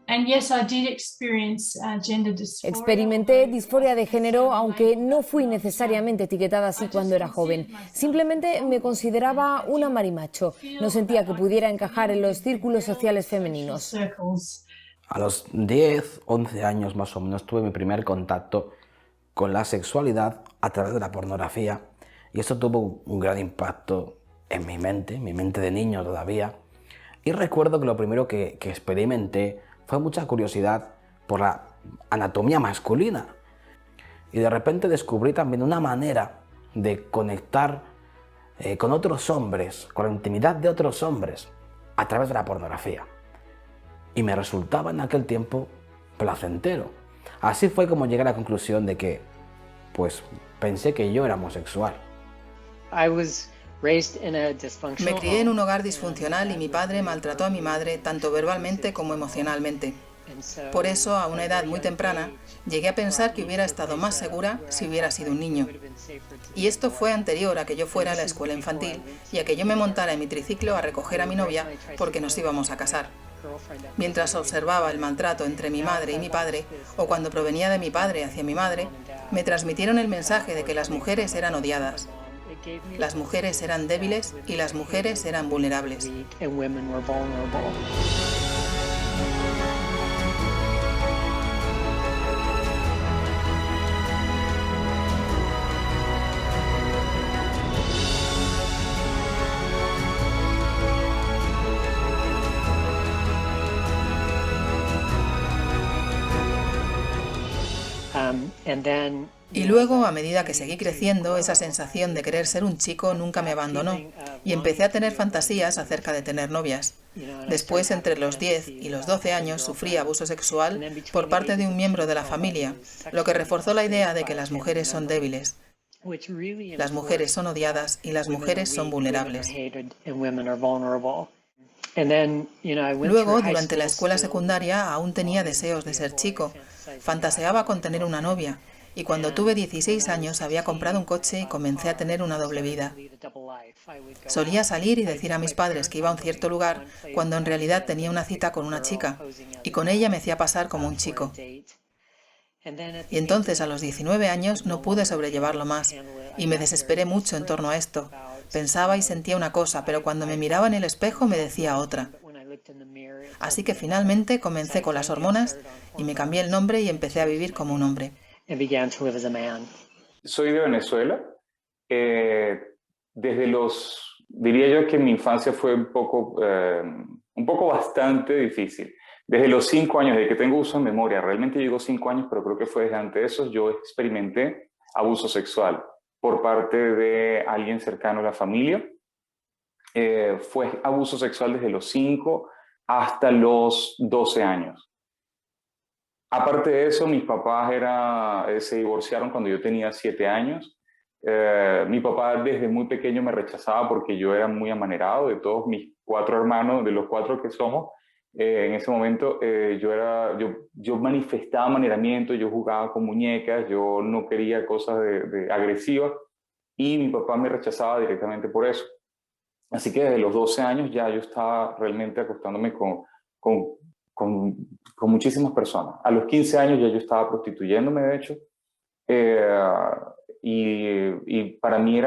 And yes, I did experience gender dysphoria. Experimenté disforia de género, aunque no fui necesariamente etiquetada así cuando era joven. Simplemente me consideraba una marimacho. No sentía que pudiera encajar en los círculos sociales femeninos. A los 10, 11 años más o menos tuve mi primer contacto con la sexualidad a través de la pornografía, y esto tuvo un gran impacto en mi mente de niño todavía. Y recuerdo que lo primero que experimenté fue mucha curiosidad por la anatomía masculina. Y de repente descubrí también una manera de conectar con otros hombres, con la intimidad de otros hombres, a través de la pornografía. Y me resultaba en aquel tiempo placentero. Así fue como llegué a la conclusión de que, pues, pensé que yo era homosexual. Me crié en un hogar disfuncional y mi padre maltrató a mi madre tanto verbalmente como emocionalmente. Por eso, a una edad muy temprana, llegué a pensar que hubiera estado más segura si hubiera sido un niño. Y esto fue anterior a que yo fuera a la escuela infantil y a que yo me montara en mi triciclo a recoger a mi novia porque nos íbamos a casar. Mientras observaba el maltrato entre mi madre y mi padre, o cuando provenía de mi padre hacia mi madre, me transmitieron el mensaje de que las mujeres eran odiadas. Las mujeres eran débiles y las mujeres eran vulnerables. Y luego, a medida que seguí creciendo, esa sensación de querer ser un chico nunca me abandonó y empecé a tener fantasías acerca de tener novias. Después, entre los 10 y los 12 años, sufrí abuso sexual por parte de un miembro de la familia, lo que reforzó la idea de que las mujeres son débiles. Las mujeres son odiadas y las mujeres son vulnerables. Luego, durante la escuela secundaria, aún tenía deseos de ser chico. Fantaseaba con tener una novia. Y cuando tuve 16 años había comprado un coche y comencé a tener una doble vida. Solía salir y decir a mis padres que iba a un cierto lugar cuando en realidad tenía una cita con una chica. Y con ella me hacía pasar como un chico. Y entonces a los 19 años no pude sobrellevarlo más. Y me desesperé mucho en torno a esto. Pensaba y sentía una cosa, pero cuando me miraba en el espejo me decía otra. Así que finalmente comencé con las hormonas y me cambié el nombre y empecé a vivir como un hombre. Soy de Venezuela. Diría yo que mi infancia fue un poco bastante difícil. Desde los 5 años, de que tengo uso de memoria, realmente llegó 5 años, pero creo que fue desde antes de eso, yo experimenté abuso sexual por parte de alguien cercano a la familia. Fue abuso sexual desde los 5 hasta los 12 años. Aparte de eso, mis papás se divorciaron cuando yo tenía 7 años. Mi papá desde muy pequeño me rechazaba porque yo era muy amanerado. De todos mis 4 hermanos, de los 4 que somos, en ese momento yo manifestaba amaneramiento, yo jugaba con muñecas, yo no quería cosas agresivas y mi papá me rechazaba directamente por eso. Así que desde los 12 años ya yo estaba realmente acostándome con muchísimas personas. A los 15 años ya yo estaba prostituyéndome, de hecho, y para mí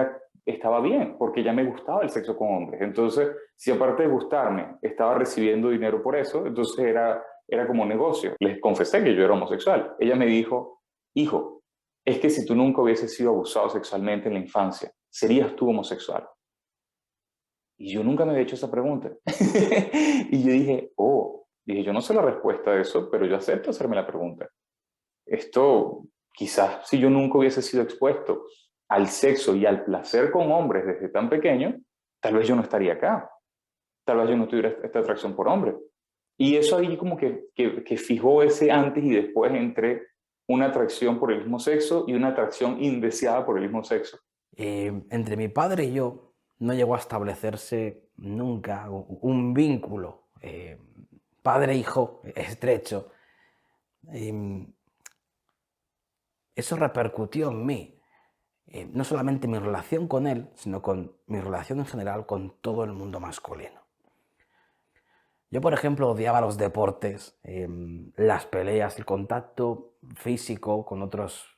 estaba bien, porque ya me gustaba el sexo con hombres. Entonces, si aparte de gustarme, estaba recibiendo dinero por eso, entonces era como negocio. Les confesé que yo era homosexual. Ella me dijo, hijo, es que si tú nunca hubieses sido abusado sexualmente en la infancia, ¿serías tú homosexual? Y yo nunca me había hecho esa pregunta. Y yo dije, yo no sé la respuesta a eso, pero yo acepto hacerme la pregunta. Esto, quizás si yo nunca hubiese sido expuesto al sexo y al placer con hombres desde tan pequeño, tal vez yo no estaría acá. Tal vez yo no tuviera esta atracción por hombres. Y eso ahí como que fijó ese antes y después entre una atracción por el mismo sexo y una atracción indeseada por el mismo sexo. Entre mi padre y yo no llegó a establecerse nunca un vínculo padre-hijo estrecho. Eso repercutió en mí, no solamente en mi relación con él, sino con mi relación en general con todo el mundo masculino. Yo, por ejemplo, odiaba los deportes, las peleas, el contacto físico con otros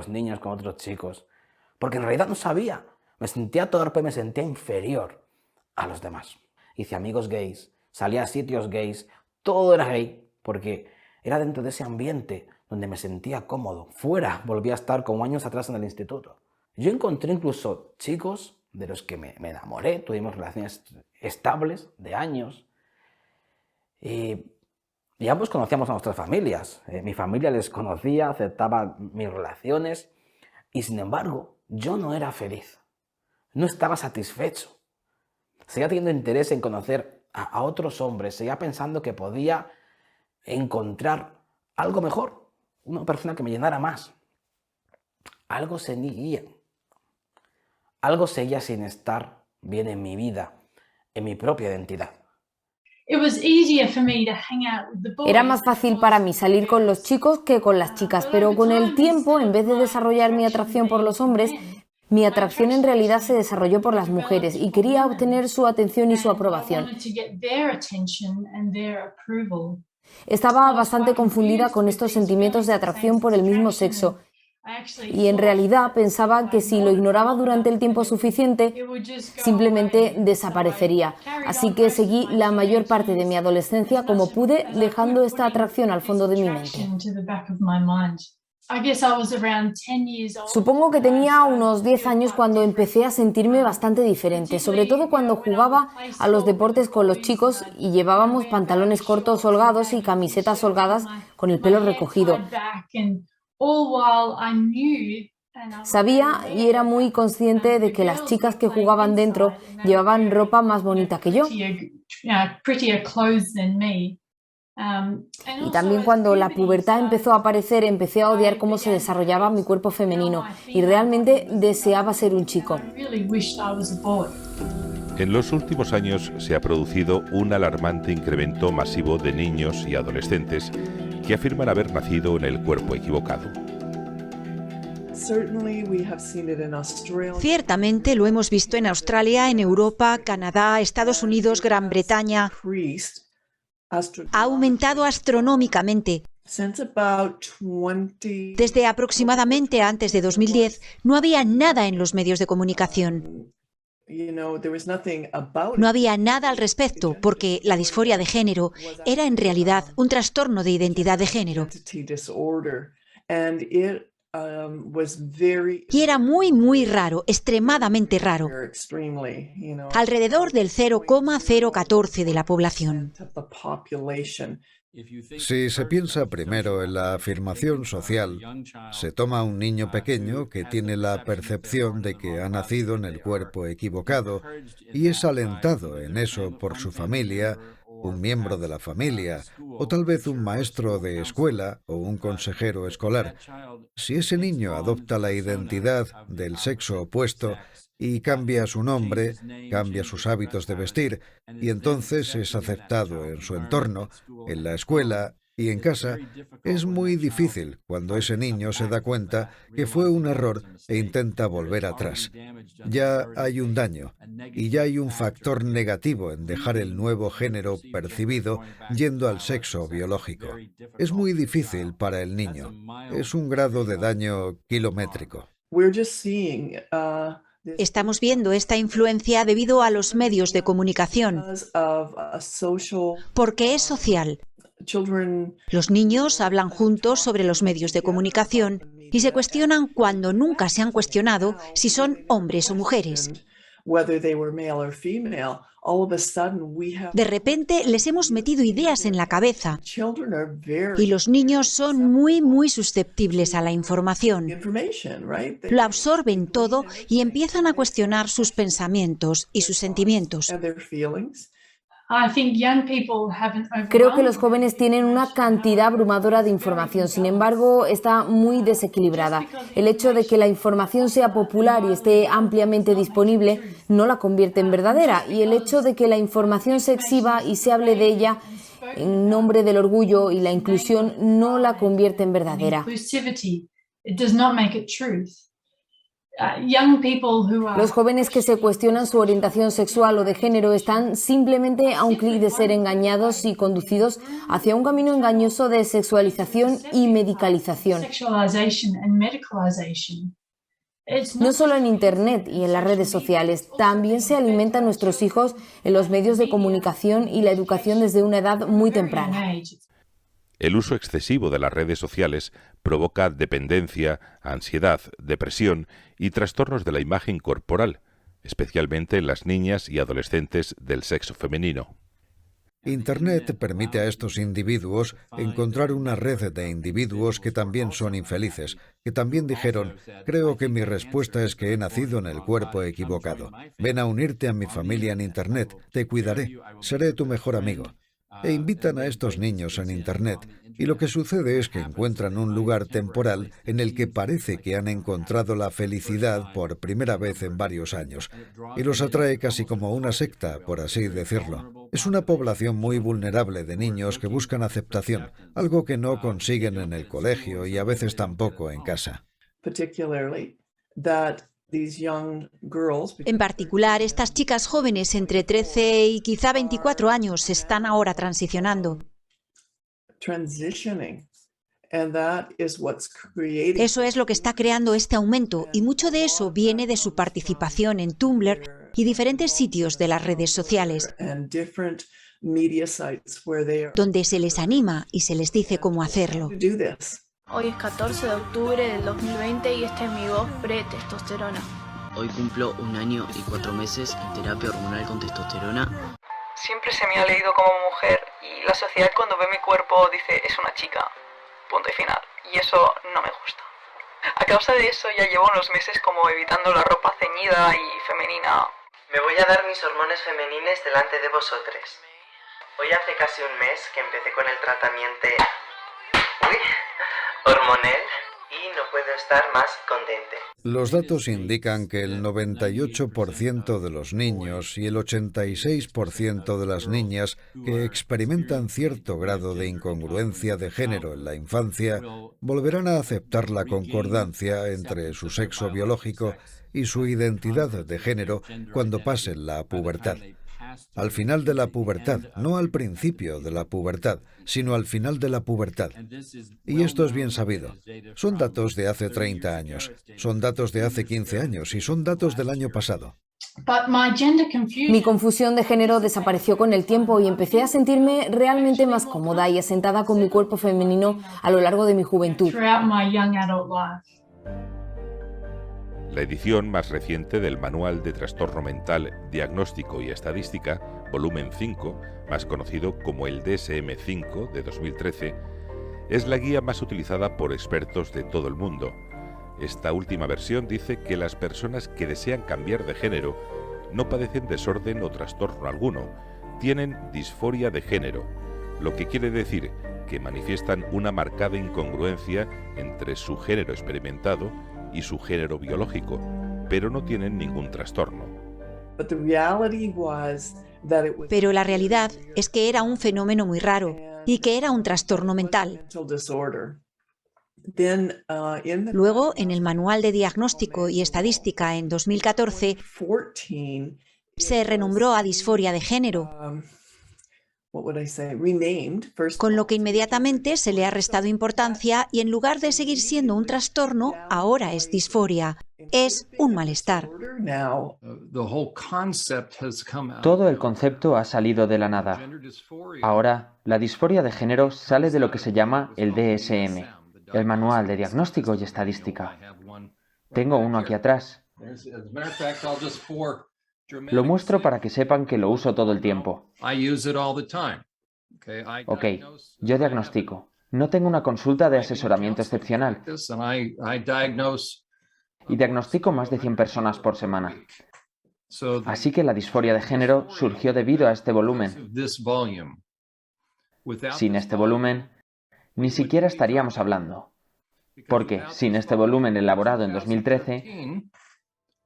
niños, con otros chicos, porque en realidad no sabía. Me sentía torpe, me sentía inferior a los demás. Hice amigos gays, salía a sitios gays, todo era gay, porque era dentro de ese ambiente donde me sentía cómodo. Fuera volví a estar como años atrás en el instituto. Yo encontré incluso chicos de los que me enamoré, tuvimos relaciones estables de años, y ambos conocíamos a nuestras familias. Mi familia les conocía, aceptaba mis relaciones, y sin embargo, yo no era feliz. No estaba satisfecho. Seguía teniendo interés en conocer a otros hombres, seguía pensando que podía encontrar algo mejor, una persona que me llenara más. Algo seguía sin estar bien en mi vida, en mi propia identidad. Era más fácil para mí salir con los chicos que con las chicas, pero con el tiempo, en vez de desarrollar mi atracción por los hombres, mi atracción en realidad se desarrolló por las mujeres y quería obtener su atención y su aprobación. Estaba bastante confundida con estos sentimientos de atracción por el mismo sexo. Y en realidad pensaba que si lo ignoraba durante el tiempo suficiente, simplemente desaparecería. Así que seguí la mayor parte de mi adolescencia como pude, dejando esta atracción al fondo de mi mente. Supongo que tenía unos 10 años cuando empecé a sentirme bastante diferente, sobre todo cuando jugaba a los deportes con los chicos y llevábamos pantalones cortos holgados y camisetas holgadas con el pelo recogido. Sabía y era muy consciente de que las chicas que jugaban dentro llevaban ropa más bonita que yo. Y también cuando la pubertad empezó a aparecer, empecé a odiar cómo se desarrollaba mi cuerpo femenino y realmente deseaba ser un chico. En los últimos años se ha producido un alarmante incremento masivo de niños y adolescentes que afirman haber nacido en el cuerpo equivocado. Ciertamente lo hemos visto en Australia, en Europa, Canadá, Estados Unidos, Gran Bretaña. Ha aumentado astronómicamente. Desde aproximadamente antes de 2010 no había nada en los medios de comunicación. No había nada al respecto, porque la disforia de género era en realidad un trastorno de identidad de género. Y era muy raro, extremadamente raro. Alrededor del 0,014 de la población. Si se piensa primero en la afirmación social, se toma a un niño pequeño que tiene la percepción de que ha nacido en el cuerpo equivocado y es alentado en eso por su familia, un miembro de la familia, o tal vez un maestro de escuela o un consejero escolar. Si ese niño adopta la identidad del sexo opuesto y cambia su nombre, cambia sus hábitos de vestir, y entonces es aceptado en su entorno, en la escuela y en casa, es muy difícil cuando ese niño se da cuenta que fue un error e intenta volver atrás. Ya hay un daño, y ya hay un factor negativo en dejar el nuevo género percibido yendo al sexo biológico. Es muy difícil para el niño. Es un grado de daño kilométrico. Estamos viendo esta influencia debido a los medios de comunicación, porque es social. Los niños hablan juntos sobre los medios de comunicación y se cuestionan cuando nunca se han cuestionado si son hombres o mujeres. De repente les hemos metido ideas en la cabeza y los niños son muy susceptibles a la información. Lo absorben todo y empiezan a cuestionar sus pensamientos y sus sentimientos. Creo que los jóvenes tienen una cantidad abrumadora de información, sin embargo, está muy desequilibrada. El hecho de que la información sea popular y esté ampliamente disponible no la convierte en verdadera, y el hecho de que la información se exhiba y se hable de ella en nombre del orgullo y la inclusión no la convierte en verdadera. Los jóvenes que se cuestionan su orientación sexual o de género están simplemente a un clic de ser engañados y conducidos hacia un camino engañoso de sexualización y medicalización. No solo en Internet y en las redes sociales, también se alimentan nuestros hijos en los medios de comunicación y la educación desde una edad muy temprana. El uso excesivo de las redes sociales provoca dependencia, ansiedad, depresión y trastornos de la imagen corporal, especialmente en las niñas y adolescentes del sexo femenino. Internet permite a estos individuos encontrar una red de individuos que también son infelices, que también dijeron, creo que mi respuesta es que he nacido en el cuerpo equivocado. Ven a unirte a mi familia en Internet, te cuidaré, seré tu mejor amigo. E invitan a estos niños en Internet, y lo que sucede es que encuentran un lugar temporal en el que parece que han encontrado la felicidad por primera vez en varios años, y los atrae casi como una secta, por así decirlo. Es una población muy vulnerable de niños que buscan aceptación, algo que no consiguen en el colegio y a veces tampoco en casa. En particular, estas chicas jóvenes entre 13 y quizá 24 años están ahora transicionando. Eso es lo que está creando este aumento y mucho de eso viene de su participación en Tumblr y diferentes sitios de las redes sociales, donde se les anima y se les dice cómo hacerlo. Hoy es 14 de octubre del 2020 y esta es mi voz pre-testosterona. Hoy cumplo 1 año y 4 meses en terapia hormonal con testosterona. Siempre se me ha leído como mujer y la sociedad cuando ve mi cuerpo dice es una chica, punto y final. Y eso no me gusta. A causa de eso ya llevo unos meses como evitando la ropa ceñida y femenina. Me voy a dar mis hormonas femenines delante de vosotros. Hoy hace casi un mes que empecé con el tratamiento hormonal y no puedo estar más contente. Los datos indican que el 98% de los niños y el 86% de las niñas que experimentan cierto grado de incongruencia de género en la infancia volverán a aceptar la concordancia entre su sexo biológico y su identidad de género cuando pasen la pubertad. Al final de la pubertad, no al principio de la pubertad, sino al final de la pubertad. Y esto es bien sabido. Son datos de hace 30 años, son datos de hace 15 años y son datos del año pasado. Mi confusión de género desapareció con el tiempo y empecé a sentirme realmente más cómoda y asentada con mi cuerpo femenino a lo largo de mi juventud. La edición más reciente del Manual de Trastorno Mental, Diagnóstico y Estadística, volumen 5, más conocido como el DSM-5 de 2013, es la guía más utilizada por expertos de todo el mundo. Esta última versión dice que las personas que desean cambiar de género no padecen desorden o trastorno alguno, tienen disforia de género, lo que quiere decir que manifiestan una marcada incongruencia entre su género experimentado y su género biológico, pero no tienen ningún trastorno. Pero la realidad es que era un fenómeno muy raro y que era un trastorno mental. Luego, en el Manual de Diagnóstico y Estadística en 2014, se renombró a disforia de género, con lo que inmediatamente se le ha restado importancia y en lugar de seguir siendo un trastorno, ahora es disforia. Es un malestar. Todo el concepto ha salido de la nada. Ahora, la disforia de género sale de lo que se llama el DSM, el Manual de Diagnóstico y Estadística. Tengo uno aquí atrás. Lo muestro para que sepan que lo uso todo el tiempo. Ok, yo diagnostico. No tengo una consulta de asesoramiento excepcional. Y diagnostico más de 100 personas por semana. Así que la disforia de género surgió debido a este volumen. Sin este volumen, ni siquiera estaríamos hablando. Porque sin este volumen elaborado en 2013,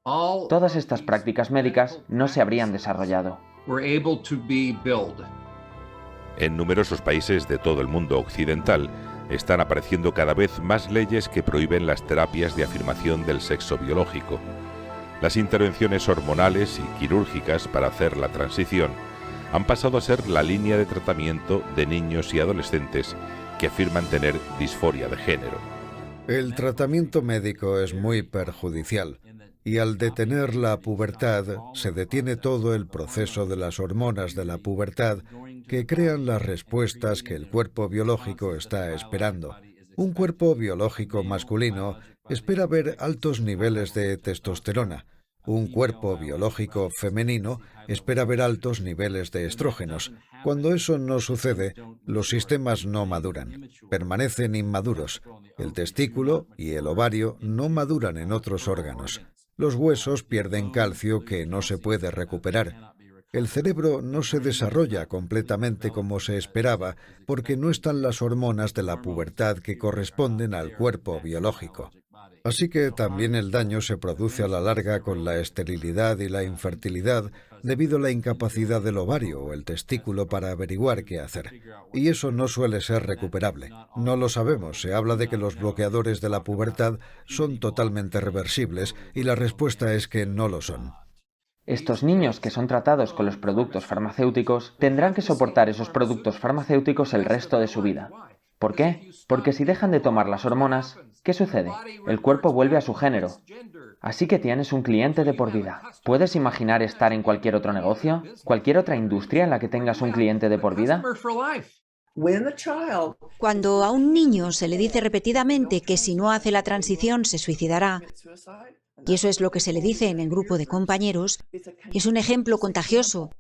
todas estas prácticas médicas no se habrían desarrollado. En numerosos países de todo el mundo occidental están apareciendo cada vez más leyes que prohíben las terapias de afirmación del sexo biológico. Las intervenciones hormonales y quirúrgicas para hacer la transición han pasado a ser la línea de tratamiento de niños y adolescentes que afirman tener disforia de género. El tratamiento médico es muy perjudicial y al detener la pubertad se detiene todo el proceso de las hormonas de la pubertad que crean las respuestas que el cuerpo biológico está esperando. Un cuerpo biológico masculino espera ver altos niveles de testosterona. Un cuerpo biológico femenino espera ver altos niveles de estrógenos. Cuando eso no sucede, los sistemas no maduran, permanecen inmaduros. El testículo y el ovario no maduran en otros órganos. Los huesos pierden calcio que no se puede recuperar. El cerebro no se desarrolla completamente como se esperaba porque no están las hormonas de la pubertad que corresponden al cuerpo biológico. Así que también el daño se produce a la larga con la esterilidad y la infertilidad debido a la incapacidad del ovario o el testículo para averiguar qué hacer. Y eso no suele ser recuperable. No lo sabemos. Se habla de que los bloqueadores de la pubertad son totalmente reversibles y la respuesta es que no lo son. Estos niños que son tratados con los productos farmacéuticos tendrán que soportar esos productos farmacéuticos el resto de su vida. ¿Por qué? Porque si dejan de tomar las hormonas, ¿qué sucede? El cuerpo vuelve a su género. Así que tienes un cliente de por vida. ¿Puedes imaginar estar en cualquier otro negocio? ¿Cualquier otra industria en la que tengas un cliente de por vida? Cuando a un niño se le dice repetidamente que si no hace la transición se suicidará, y eso es lo que se le dice en el grupo de compañeros, es un ejemplo contagioso.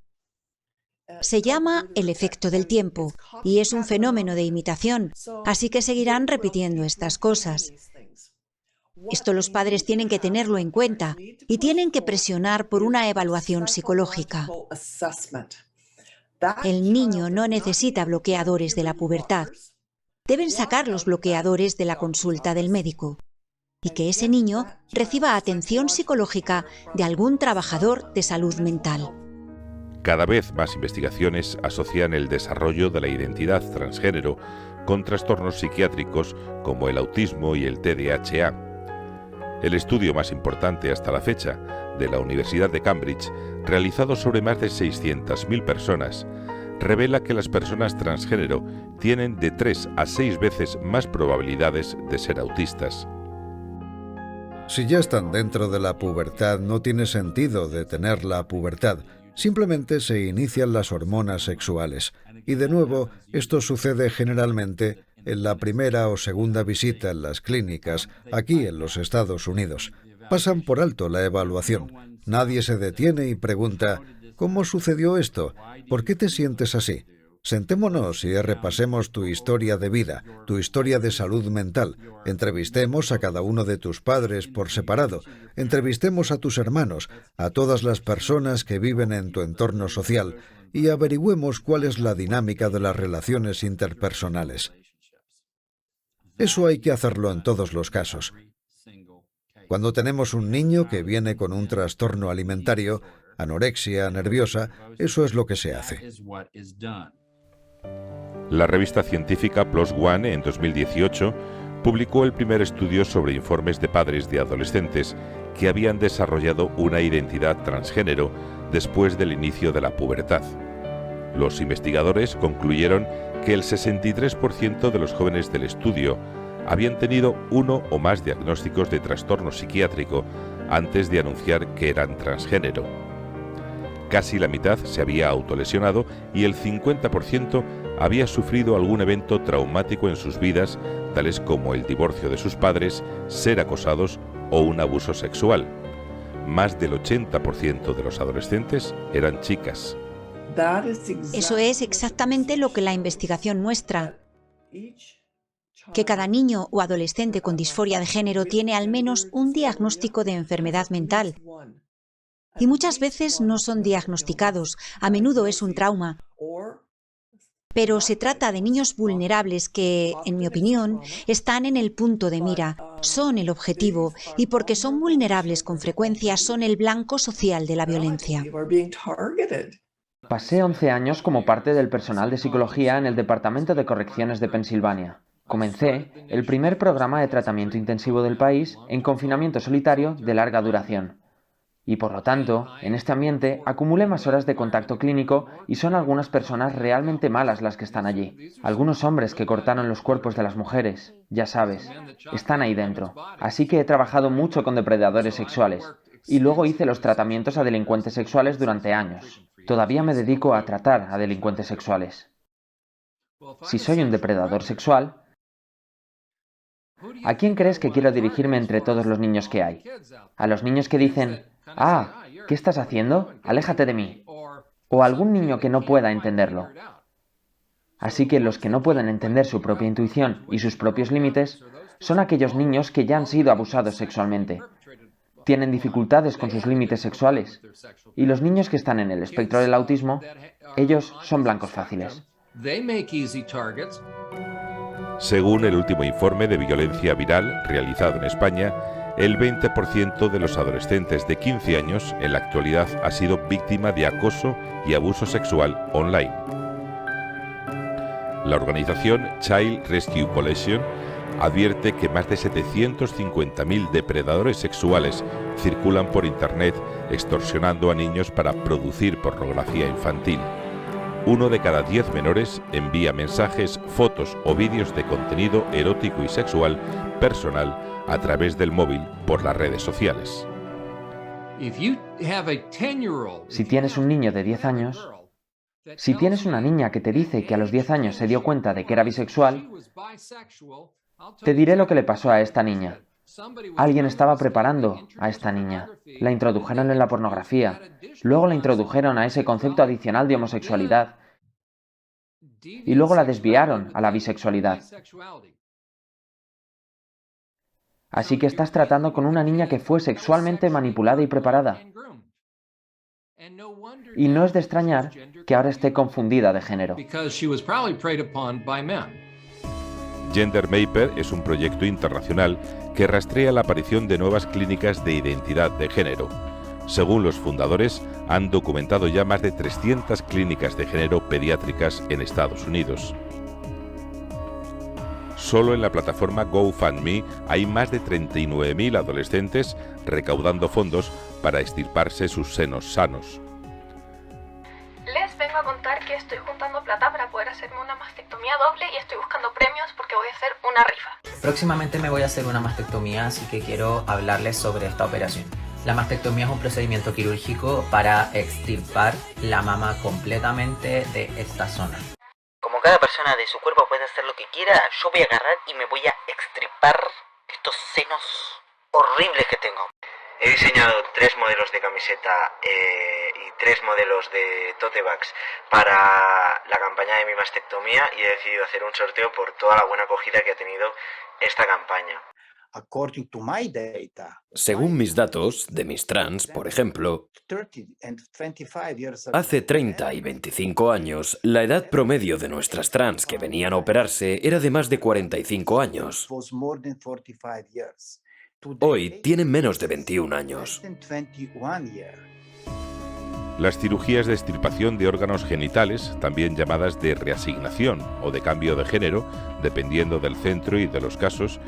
Se llama el efecto del tiempo y es un fenómeno de imitación, así que seguirán repitiendo estas cosas. Esto los padres tienen que tenerlo en cuenta y tienen que presionar por una evaluación psicológica. El niño no necesita bloqueadores de la pubertad. Deben sacar los bloqueadores de la consulta del médico y que ese niño reciba atención psicológica de algún trabajador de salud mental. Cada vez más investigaciones asocian el desarrollo de la identidad transgénero con trastornos psiquiátricos como el autismo y el TDAH. El estudio más importante hasta la fecha, de la Universidad de Cambridge, realizado sobre más de 600.000 personas, revela que las personas transgénero tienen de 3 a 6 veces más probabilidades de ser autistas. Si ya están dentro de la pubertad, no tiene sentido detener la pubertad. Simplemente se inician las hormonas sexuales. Y de nuevo, esto sucede generalmente en la primera o segunda visita en las clínicas, aquí en los Estados Unidos. Pasan por alto la evaluación. Nadie se detiene y pregunta, ¿cómo sucedió esto? ¿Por qué te sientes así? Sentémonos y repasemos tu historia de vida, tu historia de salud mental. Entrevistemos a cada uno de tus padres por separado. Entrevistemos a tus hermanos, a todas las personas que viven en tu entorno social y averigüemos cuál es la dinámica de las relaciones interpersonales. Eso hay que hacerlo en todos los casos. Cuando tenemos un niño que viene con un trastorno alimentario, anorexia nerviosa, eso es lo que se hace. La revista científica PLOS ONE en 2018 publicó el primer estudio sobre informes de padres de adolescentes que habían desarrollado una identidad transgénero después del inicio de la pubertad. Los investigadores concluyeron que el 63% de los jóvenes del estudio habían tenido uno o más diagnósticos de trastorno psiquiátrico antes de anunciar que eran transgénero. Casi la mitad se había autolesionado y el 50% había sufrido algún evento traumático en sus vidas, tales como el divorcio de sus padres, ser acosados o un abuso sexual. Más del 80% de los adolescentes eran chicas. Eso es exactamente lo que la investigación muestra. Que cada niño o adolescente con disforia de género tiene al menos un diagnóstico de enfermedad mental. Y muchas veces no son diagnosticados, a menudo es un trauma. Pero se trata de niños vulnerables que, en mi opinión, están en el punto de mira, son el objetivo y porque son vulnerables con frecuencia son el blanco social de la violencia. Pasé 11 años como parte del personal de psicología en el Departamento de Correcciones de Pensilvania. Comencé el primer programa de tratamiento intensivo del país en confinamiento solitario de larga duración. Y por lo tanto, en este ambiente acumulé más horas de contacto clínico y son algunas personas realmente malas las que están allí. Algunos hombres que cortaron los cuerpos de las mujeres, ya sabes, están ahí dentro. Así que he trabajado mucho con depredadores sexuales y luego hice los tratamientos a delincuentes sexuales durante años. Todavía me dedico a tratar a delincuentes sexuales. Si soy un depredador sexual, ¿a quién crees que quiero dirigirme entre todos los niños que hay? ¿A los niños que dicen, ah, ¿qué estás haciendo? Aléjate de mí. O a algún niño que no pueda entenderlo. Así que los que no pueden entender su propia intuición y sus propios límites son aquellos niños que ya han sido abusados sexualmente. Tienen dificultades con sus límites sexuales. Y los niños que están en el espectro del autismo, ellos son blancos fáciles. Según el último informe de violencia viral realizado en España, el 20% de los adolescentes de 15 años en la actualidad ha sido víctima de acoso y abuso sexual online. La organización Child Rescue Coalition advierte que más de 750.000 depredadores sexuales circulan por Internet extorsionando a niños para producir pornografía infantil. 1 de cada 10 menores envía mensajes, fotos o vídeos de contenido erótico y sexual personal a través del móvil por las redes sociales. Si tienes un niño de 10 años, si tienes una niña que te dice que a los 10 años se dio cuenta de que era bisexual, te diré lo que le pasó a esta niña. Alguien estaba preparando a esta niña. La introdujeron en la pornografía. Luego la introdujeron a ese concepto adicional de homosexualidad. Y luego la desviaron a la bisexualidad. Así que estás tratando con una niña que fue sexualmente manipulada y preparada. Y no es de extrañar que ahora esté confundida de género. Gender Mapper es un proyecto internacional que rastrea la aparición de nuevas clínicas de identidad de género. Según los fundadores, han documentado ya más de 300 clínicas de género pediátricas en Estados Unidos. Solo en la plataforma GoFundMe hay más de 39.000 adolescentes recaudando fondos para extirparse sus senos sanos. Les vengo a contar que estoy juntando plata para poder hacerme una mastectomía doble y estoy buscando premios porque voy a hacer una rifa. Próximamente me voy a hacer una mastectomía, así que quiero hablarles sobre esta operación. La mastectomía es un procedimiento quirúrgico para extirpar la mama completamente de esta zona. Como cada persona de su cuerpo puede hacer lo que quiera, yo voy a agarrar y me voy a extirpar estos senos horribles que tengo. He diseñado 3 modelos de camiseta y 3 modelos de tote bags para la campaña de mi mastectomía y he decidido hacer un sorteo por toda la buena acogida que ha tenido esta campaña. Según mis datos, de mis trans, por ejemplo, hace 30 y 25 años, la edad promedio de nuestras trans que venían a operarse era de más de 45 años. Hoy tienen menos de 21 años. Las cirugías de extirpación de órganos genitales, también llamadas de reasignación o de cambio de género, dependiendo del centro y de los casos,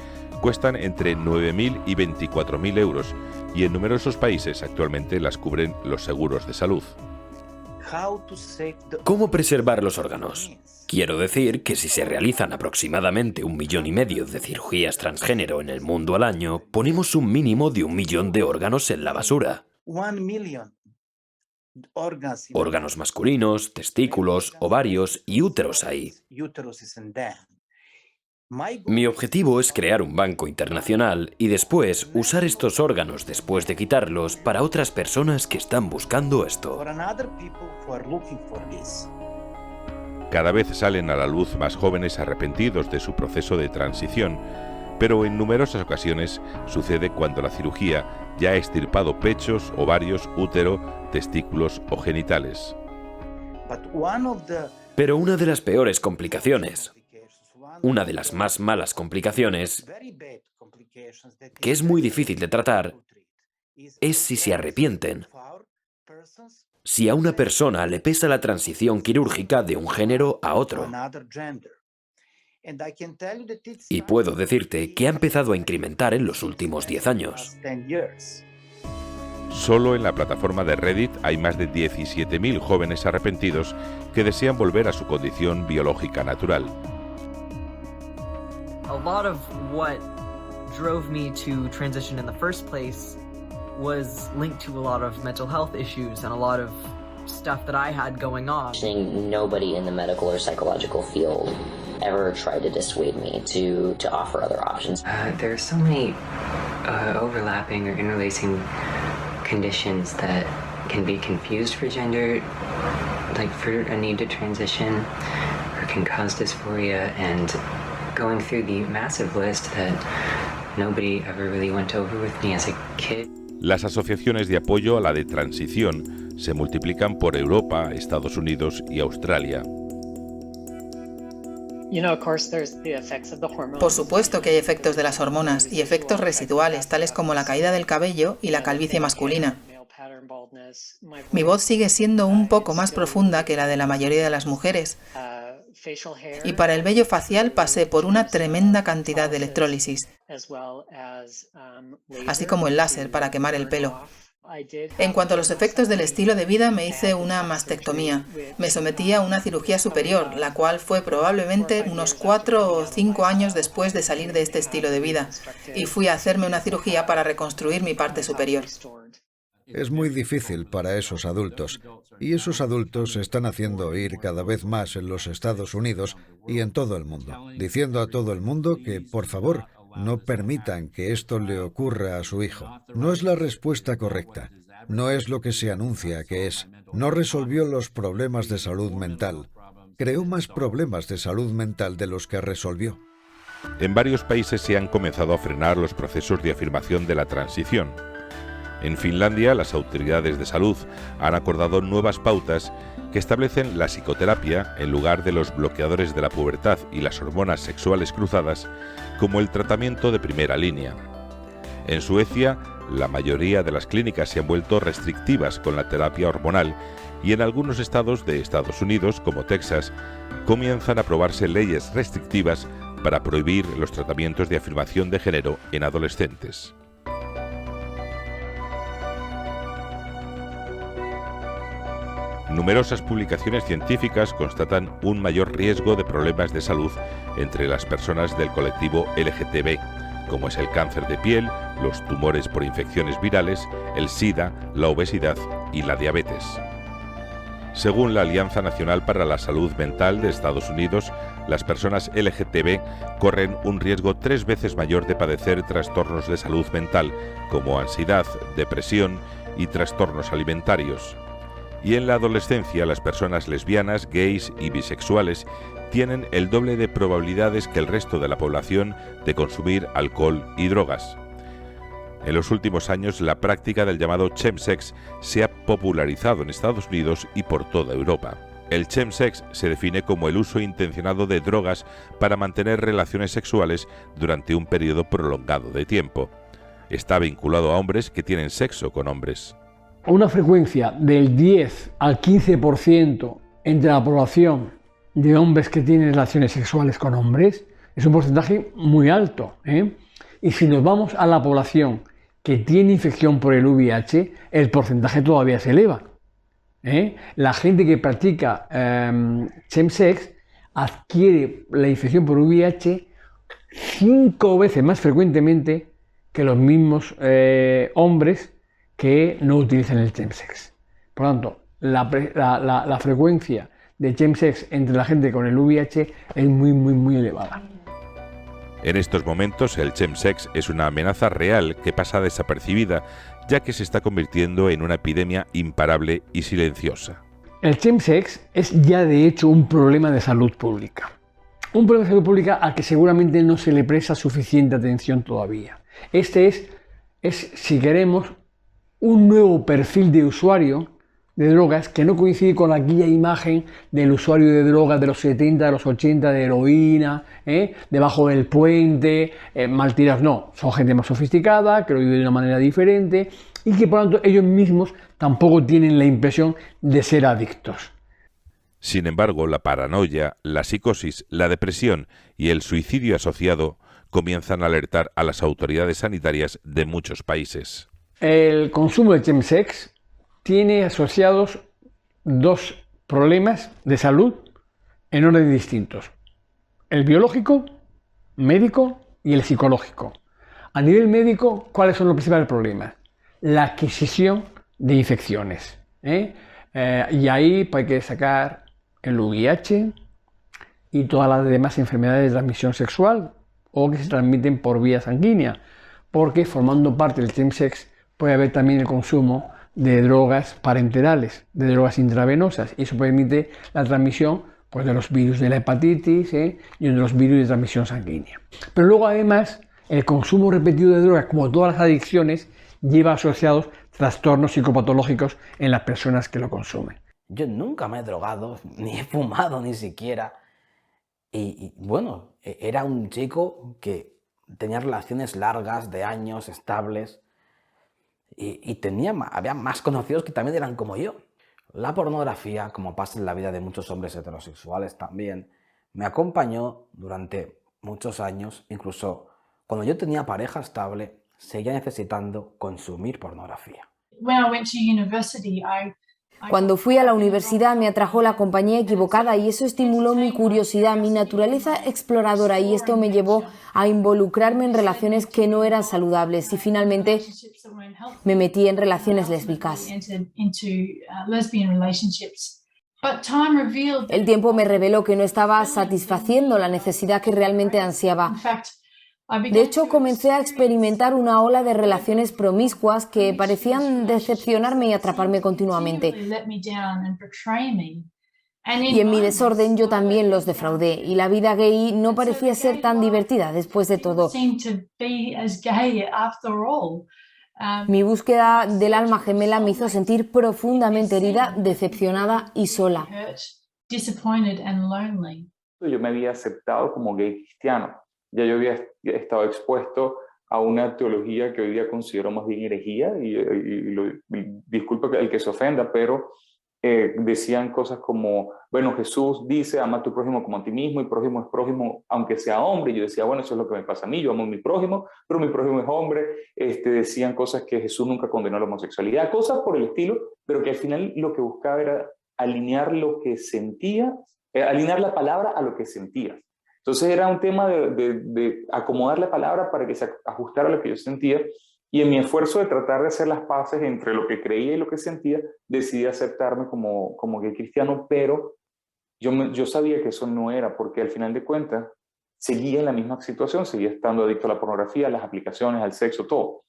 cuestan entre 9.000 y 24.000 euros y en numerosos países actualmente las cubren los seguros de salud. ¿Cómo preservar los órganos? Quiero decir que si se realizan aproximadamente 1,5 millones de cirugías transgénero en el mundo al año, ponemos un mínimo de 1 millón de órganos en la basura. Órganos masculinos, testículos, ovarios y úteros ahí. Mi objetivo es crear un banco internacional y después usar estos órganos después de quitarlos para otras personas que están buscando esto. Cada vez salen a la luz más jóvenes arrepentidos de su proceso de transición, pero en numerosas ocasiones sucede cuando la cirugía ya ha extirpado pechos, ovarios, útero, testículos o genitales. Pero una de las peores complicaciones, una de las más malas complicaciones, que es muy difícil de tratar, es si se arrepienten. Si a una persona le pesa la transición quirúrgica de un género a otro. Y puedo decirte que ha empezado a incrementar en los últimos 10 años. Solo en la plataforma de Reddit hay más de 17.000 jóvenes arrepentidos que desean volver a su condición biológica natural. A lot of what drove me to transition in the first place was linked to a lot of mental health issues and a lot of stuff that I had going on. Nobody in the medical or psychological field ever tried to dissuade me to offer other options. There are so many overlapping or interlacing conditions that can be confused for gender, like for a need to transition, or can cause dysphoria, and going through the massive list that nobody ever really went over with me as a kid. Las asociaciones de apoyo a la de transición se multiplican por Europa, Estados Unidos y Australia. Por supuesto que hay efectos de las hormonas y efectos residuales, tales como la caída del cabello y la calvicie masculina. Mi voz sigue siendo un poco más profunda que la de la mayoría de las mujeres. Y para el vello facial pasé por una tremenda cantidad de electrólisis, así como el láser para quemar el pelo. En cuanto a los efectos del estilo de vida, me hice una mastectomía. Me sometí a una cirugía superior, la cual fue probablemente unos 4 o 5 años después de salir de este estilo de vida, y fui a hacerme una cirugía para reconstruir mi parte superior. Es muy difícil para esos adultos, y esos adultos se están haciendo oír cada vez más en los Estados Unidos y en todo el mundo, diciendo a todo el mundo que, por favor, no permitan que esto le ocurra a su hijo. No es la respuesta correcta, no es lo que se anuncia que es. No resolvió los problemas de salud mental, creó más problemas de salud mental de los que resolvió. En varios países se han comenzado a frenar los procesos de afirmación de la transición. En Finlandia, las autoridades de salud han acordado nuevas pautas que establecen la psicoterapia en lugar de los bloqueadores de la pubertad y las hormonas sexuales cruzadas como el tratamiento de primera línea. En Suecia, la mayoría de las clínicas se han vuelto restrictivas con la terapia hormonal y en algunos estados de Estados Unidos, como Texas, comienzan a aprobarse leyes restrictivas para prohibir los tratamientos de afirmación de género en adolescentes. Numerosas publicaciones científicas constatan un mayor riesgo de problemas de salud entre las personas del colectivo LGTB, como es el cáncer de piel, los tumores por infecciones virales, el SIDA, la obesidad y la diabetes. Según la Alianza Nacional para la Salud Mental de Estados Unidos, las personas LGTB corren un riesgo 3 veces mayor de padecer trastornos de salud mental, como ansiedad, depresión y trastornos alimentarios. Y en la adolescencia, las personas lesbianas, gays y bisexuales tienen el doble de probabilidades que el resto de la población de consumir alcohol y drogas. En los últimos años, la práctica del llamado chemsex se ha popularizado en Estados Unidos y por toda Europa. El chemsex se define como el uso intencionado de drogas para mantener relaciones sexuales durante un periodo prolongado de tiempo. Está vinculado a hombres que tienen sexo con hombres. Una frecuencia del 10 al 15% entre la población de hombres que tienen relaciones sexuales con hombres es un porcentaje muy alto, Y si nos vamos a la población que tiene infección por el VIH, el porcentaje todavía se eleva. La gente que practica chemsex adquiere la infección por VIH 5 veces más frecuentemente que los mismos hombres que no utilizan el chemsex. Por lo tanto, la frecuencia de chemsex entre la gente con el VIH es muy elevada. En estos momentos, el chemsex es una amenaza real que pasa desapercibida, ya que se está convirtiendo en una epidemia imparable y silenciosa. El chemsex es ya de hecho un problema de salud pública. Un problema de salud pública al que seguramente no se le presta suficiente atención todavía. Este es si queremos, un nuevo perfil de usuario de drogas que no coincide con aquella imagen del usuario de drogas de los 70, de los 80, de heroína, debajo del puente, mal tirados. No, son gente más sofisticada, que lo vive de una manera diferente y que por lo tanto ellos mismos tampoco tienen la impresión de ser adictos. Sin embargo, la paranoia, la psicosis, la depresión y el suicidio asociado comienzan a alertar a las autoridades sanitarias de muchos países. El consumo de chemsex tiene asociados dos problemas de salud en orden distintos: el biológico, médico, y el psicológico. A nivel médico, ¿cuáles son los principales problemas? La adquisición de infecciones, y ahí pues, hay que sacar el VIH y todas las demás enfermedades de transmisión sexual o que se transmiten por vía sanguínea, porque formando parte del chemsex puede haber también el consumo de drogas parenterales, de drogas intravenosas, y eso permite la transmisión pues, de los virus de la hepatitis y de los virus de transmisión sanguínea. Pero luego además el consumo repetido de drogas, como todas las adicciones, lleva asociados trastornos psicopatológicos en las personas que lo consumen. Yo nunca me he drogado, ni he fumado ni siquiera. Y bueno, era un chico que tenía relaciones largas, de años, estables. Y había más conocidos que también eran como yo. La pornografía, como pasa en la vida de muchos hombres heterosexuales también, me acompañó durante muchos años. Incluso cuando yo tenía pareja estable, seguía necesitando consumir pornografía. Cuando fui a la universidad me atrajo la compañía equivocada y eso estimuló mi curiosidad, mi naturaleza exploradora, y esto me llevó a involucrarme en relaciones que no eran saludables y finalmente me metí en relaciones lésbicas. El tiempo me reveló que no estaba satisfaciendo la necesidad que realmente ansiaba. De hecho, comencé a experimentar una ola de relaciones promiscuas que parecían decepcionarme y atraparme continuamente. Y en mi desorden yo también los defraudé, y la vida gay no parecía ser tan divertida después de todo. Mi búsqueda del alma gemela me hizo sentir profundamente herida, decepcionada y sola. Yo me había aceptado como gay cristiano. Ya yo había estado expuesto a una teología que hoy día considero más bien herejía, y disculpa el que se ofenda, pero decían cosas como, bueno, Jesús dice, ama a tu prójimo como a ti mismo, y prójimo es prójimo aunque sea hombre. Y yo decía, bueno, eso es lo que me pasa a mí, yo amo a mi prójimo, pero mi prójimo es hombre. Decían cosas que Jesús nunca condenó la homosexualidad, cosas por el estilo, pero que al final lo que buscaba era alinear lo que sentía, alinear la palabra a lo que sentía. Entonces era un tema de acomodar la palabra para que se ajustara a lo que yo sentía, y en mi esfuerzo de tratar de hacer las paces entre lo que creía y lo que sentía, decidí aceptarme como gay cristiano, pero yo sabía que eso no era, porque al final de cuentas seguía en la misma situación, seguía estando adicto a la pornografía, a las aplicaciones, al sexo, todo.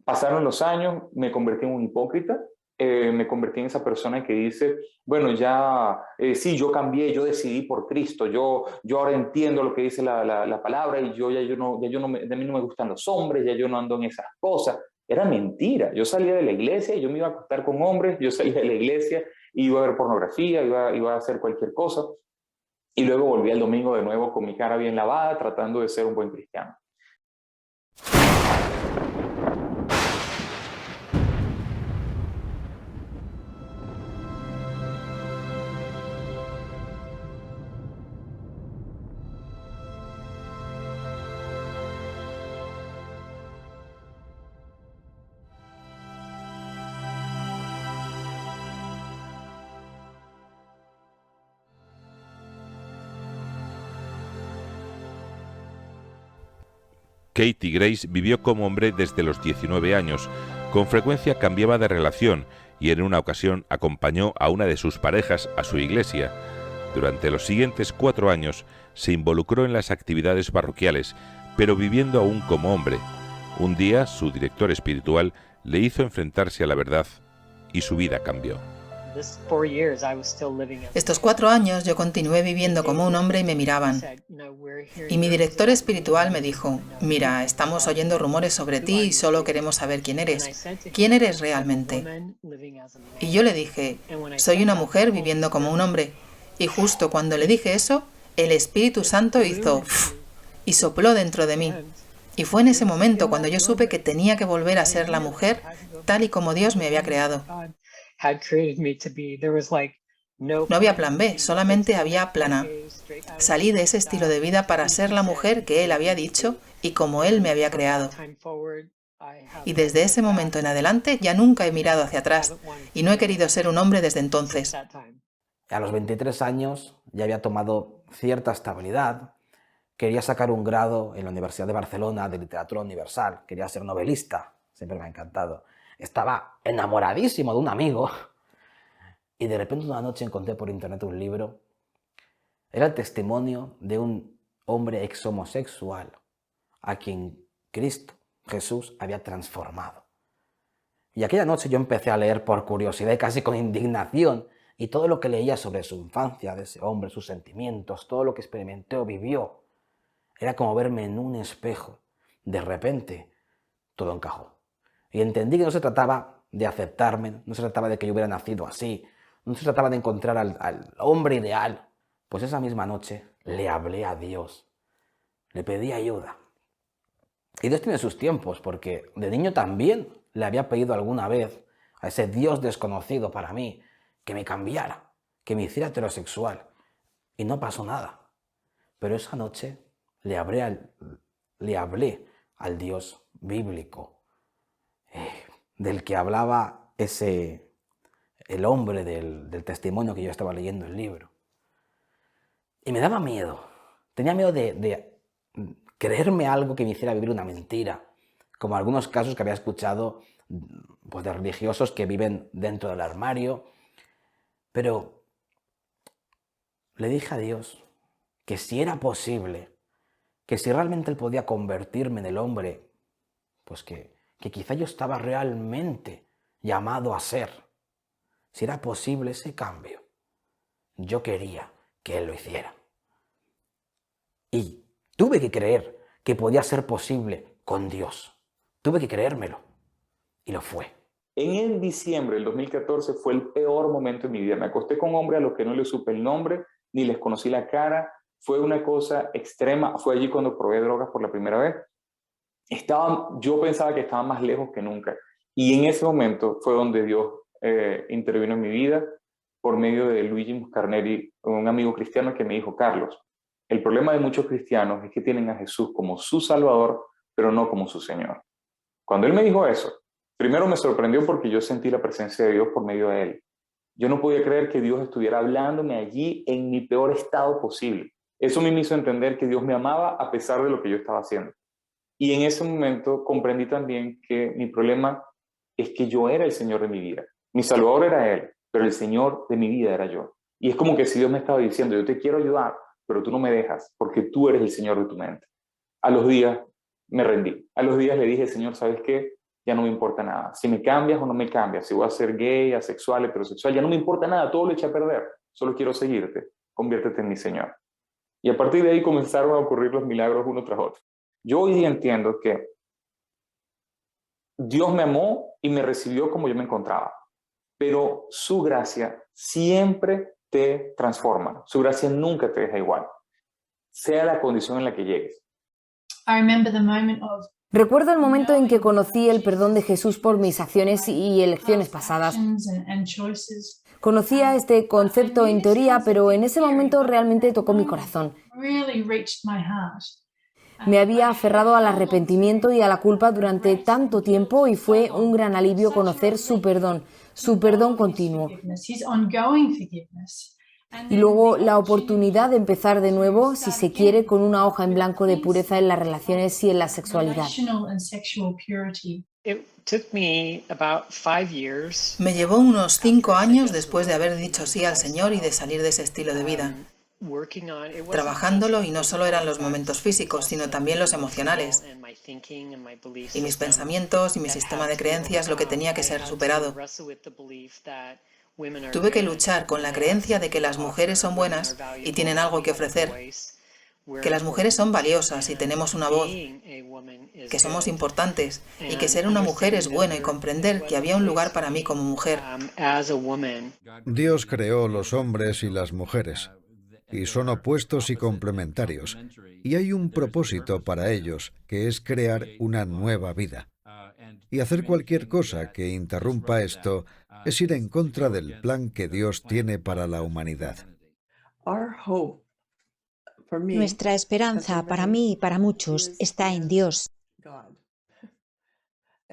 Pasaron los años, me convertí en un hipócrita. Me convertí en esa persona que dice, bueno, ya, sí, yo cambié, yo decidí por Cristo, yo ahora entiendo lo que dice la palabra, y de mí no me gustan los hombres, ya yo no ando en esas cosas. Era mentira. Yo salía de la iglesia y yo me iba a acostar con hombres, yo salía de la iglesia, iba a ver pornografía, iba a hacer cualquier cosa, y luego volví el domingo de nuevo con mi cara bien lavada, tratando de ser un buen cristiano. Katie Grace vivió como hombre desde los 19 años. Con frecuencia cambiaba de relación y en una ocasión acompañó a una de sus parejas a su iglesia. Durante los siguientes 4 años se involucró en las actividades parroquiales, pero viviendo aún como hombre. Un día su director espiritual le hizo enfrentarse a la verdad y su vida cambió. Estos 4 años yo continué viviendo como un hombre y me miraban. Y mi director espiritual me dijo, mira, estamos oyendo rumores sobre ti y solo queremos saber quién eres. ¿Quién eres realmente? Y yo le dije, soy una mujer viviendo como un hombre. Y justo cuando le dije eso, el Espíritu Santo hizo ¡puf! Y sopló dentro de mí. Y fue en ese momento cuando yo supe que tenía que volver a ser la mujer tal y como Dios me había creado. No había plan B, solamente había plan A. Salí de ese estilo de vida para ser la mujer que él había dicho y como él me había creado. Y desde ese momento en adelante ya nunca he mirado hacia atrás y no he querido ser un hombre desde entonces. A los 23 años ya había tomado cierta estabilidad, quería sacar un grado en la Universidad de Barcelona de Literatura Universal, quería ser novelista, siempre me ha encantado. Estaba enamoradísimo de un amigo y de repente una noche encontré por internet un libro. Era el testimonio de un hombre exhomosexual a quien Cristo, Jesús, había transformado. Y aquella noche yo empecé a leer por curiosidad y casi con indignación, y todo lo que leía sobre su infancia de ese hombre, sus sentimientos, todo lo que experimentó, vivió, era como verme en un espejo. De repente, todo encajó. Y entendí que no se trataba de aceptarme, no se trataba de que yo hubiera nacido así, no se trataba de encontrar al hombre ideal. Pues esa misma noche le hablé a Dios, le pedí ayuda. Y Dios tiene sus tiempos, porque de niño también le había pedido alguna vez a ese Dios desconocido para mí que me cambiara, que me hiciera heterosexual. Y no pasó nada. Pero esa noche le hablé al Dios bíblico, del que hablaba el hombre del testimonio que yo estaba leyendo el libro. Y me daba miedo. Tenía miedo de creerme algo que me hiciera vivir una mentira, como algunos casos que había escuchado pues, de religiosos que viven dentro del armario. Pero le dije a Dios que si era posible, que si realmente Él podía convertirme en el hombre, pues que quizá yo estaba realmente llamado a ser. Si era posible ese cambio, yo quería que Él lo hiciera. Y tuve que creer que podía ser posible con Dios. Tuve que creérmelo. Y lo fue. En el diciembre del 2014 fue el peor momento de mi vida. Me acosté con hombres a los que no les supe el nombre, ni les conocí la cara. Fue una cosa extrema. Fue allí cuando probé drogas por la primera vez. Yo pensaba que estaba más lejos que nunca. Y en ese momento fue donde Dios intervino en mi vida por medio de Luigi Muscarneri, un amigo cristiano que me dijo: Carlos, el problema de muchos cristianos es que tienen a Jesús como su Salvador, pero no como su Señor. Cuando él me dijo eso, primero me sorprendió porque yo sentí la presencia de Dios por medio de él. Yo no podía creer que Dios estuviera hablándome allí en mi peor estado posible. Eso me hizo entender que Dios me amaba a pesar de lo que yo estaba haciendo. Y en ese momento comprendí también que mi problema es que yo era el Señor de mi vida. Mi Salvador era Él, pero el Señor de mi vida era yo. Y es como que si Dios me estaba diciendo: yo te quiero ayudar, pero tú no me dejas porque tú eres el Señor de tu mente. A los días me rendí. A los días le dije: Señor, ¿sabes qué? Ya no me importa nada. Si me cambias o no me cambias, si voy a ser gay, asexual, heterosexual, ya no me importa nada, todo lo eché a perder. Solo quiero seguirte. Conviértete en mi Señor. Y a partir de ahí comenzaron a ocurrir los milagros uno tras otro. Yo hoy día entiendo que Dios me amó y me recibió como yo me encontraba. Pero su gracia siempre te transforma. Su gracia nunca te deja igual, sea la condición en la que llegues. Recuerdo el momento en que conocí el perdón de Jesús por mis acciones y elecciones pasadas. Conocía este concepto en teoría, pero en ese momento realmente tocó mi corazón. Me había aferrado al arrepentimiento y a la culpa durante tanto tiempo y fue un gran alivio conocer su perdón continuo. Y luego la oportunidad de empezar de nuevo, si se quiere, con una hoja en blanco de pureza en las relaciones y en la sexualidad. Me llevó unos 5 años después de haber dicho sí al Señor y de salir de ese estilo de vida. Trabajándolo, y no solo eran los momentos físicos, sino también los emocionales. Y mis pensamientos y mi sistema de creencias, lo que tenía que ser superado. Tuve que luchar con la creencia de que las mujeres son buenas y tienen algo que ofrecer, que las mujeres son valiosas y tenemos una voz, que somos importantes y que ser una mujer es bueno, y comprender que había un lugar para mí como mujer. Dios creó los hombres y las mujeres, y son opuestos y complementarios, y hay un propósito para ellos, que es crear una nueva vida. Y hacer cualquier cosa que interrumpa esto es ir en contra del plan que Dios tiene para la humanidad. Nuestra esperanza, para mí y para muchos, está en Dios.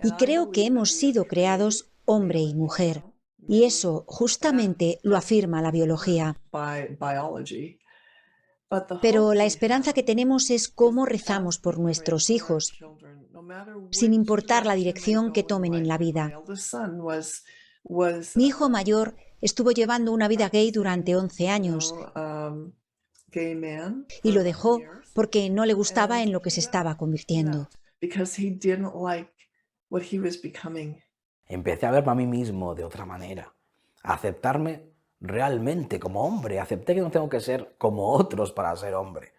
Y creo que hemos sido creados hombre y mujer. Y eso justamente lo afirma la biología. Pero la esperanza que tenemos es cómo rezamos por nuestros hijos, sin importar la dirección que tomen en la vida. Mi hijo mayor estuvo llevando una vida gay durante 11 años y lo dejó porque no le gustaba en lo que se estaba convirtiendo. Empecé a verme a mí mismo de otra manera, a aceptarme realmente como hombre. Acepté que no tengo que ser como otros para ser hombre.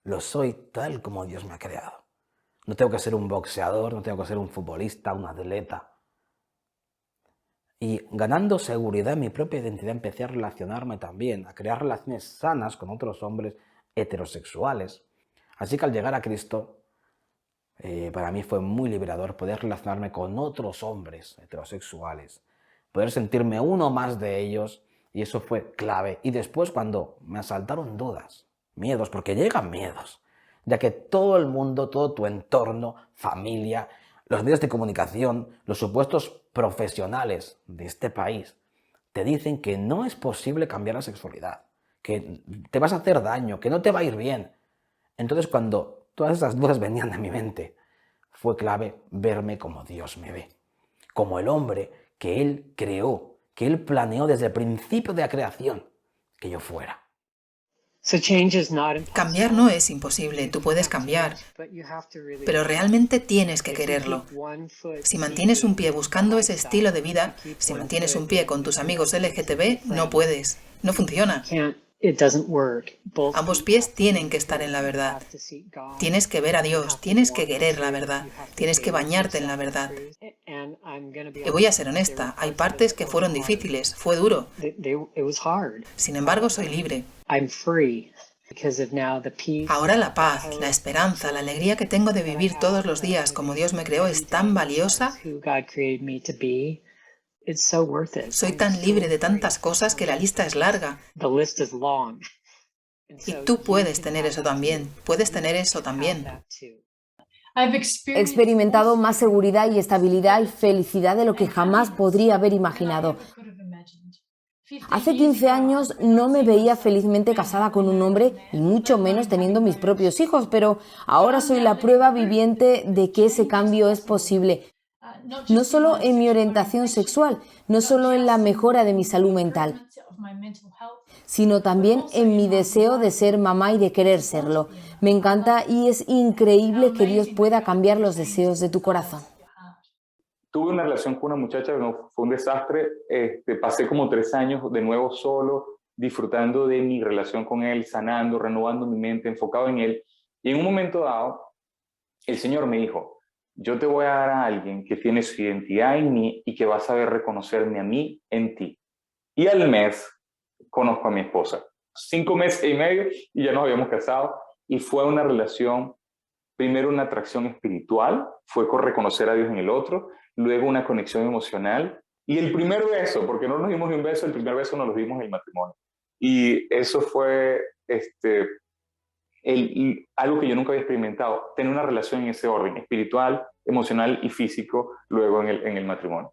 Lo soy tal como Dios me ha creado. No tengo que ser un boxeador, no tengo que ser un futbolista, un atleta. Y ganando seguridad en mi propia identidad empecé a relacionarme también, a crear relaciones sanas con otros hombres heterosexuales. Así que al llegar a Cristo, para mí fue muy liberador poder relacionarme con otros hombres heterosexuales, poder sentirme uno más de ellos, y eso fue clave. Y después, cuando me asaltaron dudas, miedos, porque llegan miedos, ya que todo el mundo, todo tu entorno, familia, los medios de comunicación, los supuestos profesionales de este país, te dicen que no es posible cambiar la sexualidad, que te vas a hacer daño, que no te va a ir bien. Entonces, cuando todas esas dudas venían de mi mente, fue clave verme como Dios me ve, como el hombre que Él creó, que Él planeó desde el principio de la creación que yo fuera. Cambiar no es imposible, tú puedes cambiar, pero realmente tienes que quererlo. Si mantienes un pie buscando ese estilo de vida, si mantienes un pie con tus amigos LGTB, no puedes, no funciona. Ambos pies tienen que estar en la verdad. Tienes que ver a Dios, tienes que querer la verdad, tienes que bañarte en la verdad. Y voy a ser honesta, hay partes que fueron difíciles, fue duro. Sin embargo, soy libre. Ahora la paz, la esperanza, la alegría que tengo de vivir todos los días como Dios me creó es tan valiosa. Soy tan libre de tantas cosas que la lista es larga. Y tú puedes tener eso también. Puedes tener eso también. He experimentado más seguridad y estabilidad y felicidad de lo que jamás podría haber imaginado. Hace 15 años no me veía felizmente casada con un hombre y mucho menos teniendo mis propios hijos, pero ahora soy la prueba viviente de que ese cambio es posible. No solo en mi orientación sexual, no solo en la mejora de mi salud mental, sino también en mi deseo de ser mamá y de querer serlo. Me encanta y es increíble que Dios pueda cambiar los deseos de tu corazón. Tuve una relación con una muchacha que no, fue un desastre. Pasé como 3 años de nuevo solo, disfrutando de mi relación con él, sanando, renovando mi mente, enfocado en él. Y en un momento dado, el Señor me dijo: yo te voy a dar a alguien que tiene su identidad en mí y que va a saber reconocerme a mí en ti. Y al mes conozco a mi esposa. 5 meses y medio y ya nos habíamos casado. Y fue una relación, primero una atracción espiritual, fue con reconocer a Dios en el otro, luego una conexión emocional. Y el primer beso, porque no nos dimos ni un beso, el primer beso nos lo dimos en el matrimonio. Y eso fue algo que yo nunca había experimentado, tener una relación en ese orden, espiritual, emocional y físico, luego en el matrimonio.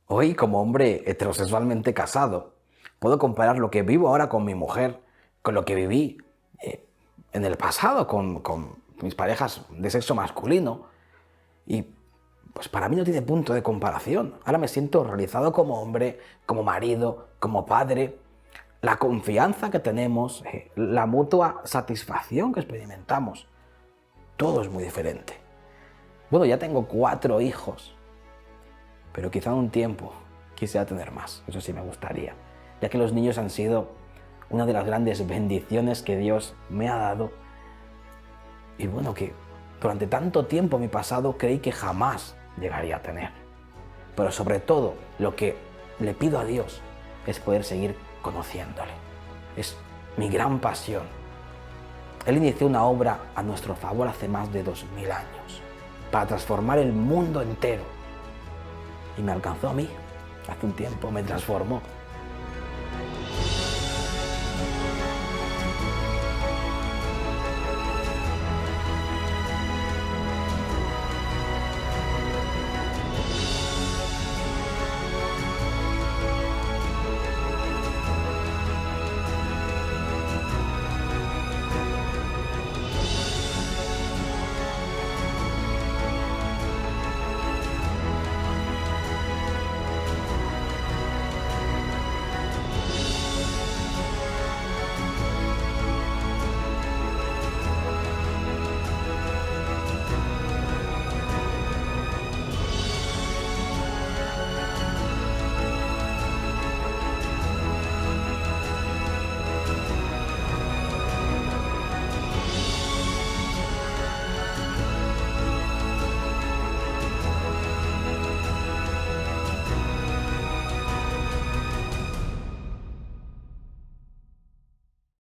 Hoy, como hombre heterosexualmente casado, puedo comparar lo que vivo ahora con mi mujer, con lo que viví en el pasado con mis parejas de sexo masculino. Y pues para mí no tiene punto de comparación. Ahora me siento realizado como hombre, como marido, como padre. La confianza que tenemos, la mutua satisfacción que experimentamos, todo es muy diferente. Bueno, ya tengo 4 hijos, pero quizá en un tiempo quisiera tener más, eso sí me gustaría, ya que los niños han sido una de las grandes bendiciones que Dios me ha dado. Y bueno, que durante tanto tiempo en mi pasado creí que jamás llegaría a tener. Pero sobre todo, lo que le pido a Dios es poder seguir conociéndole. Es mi gran pasión. Él inició una obra a nuestro favor hace más de 2000 años. para transformar el mundo entero. Y me alcanzó a mí, hace un tiempo me transformó.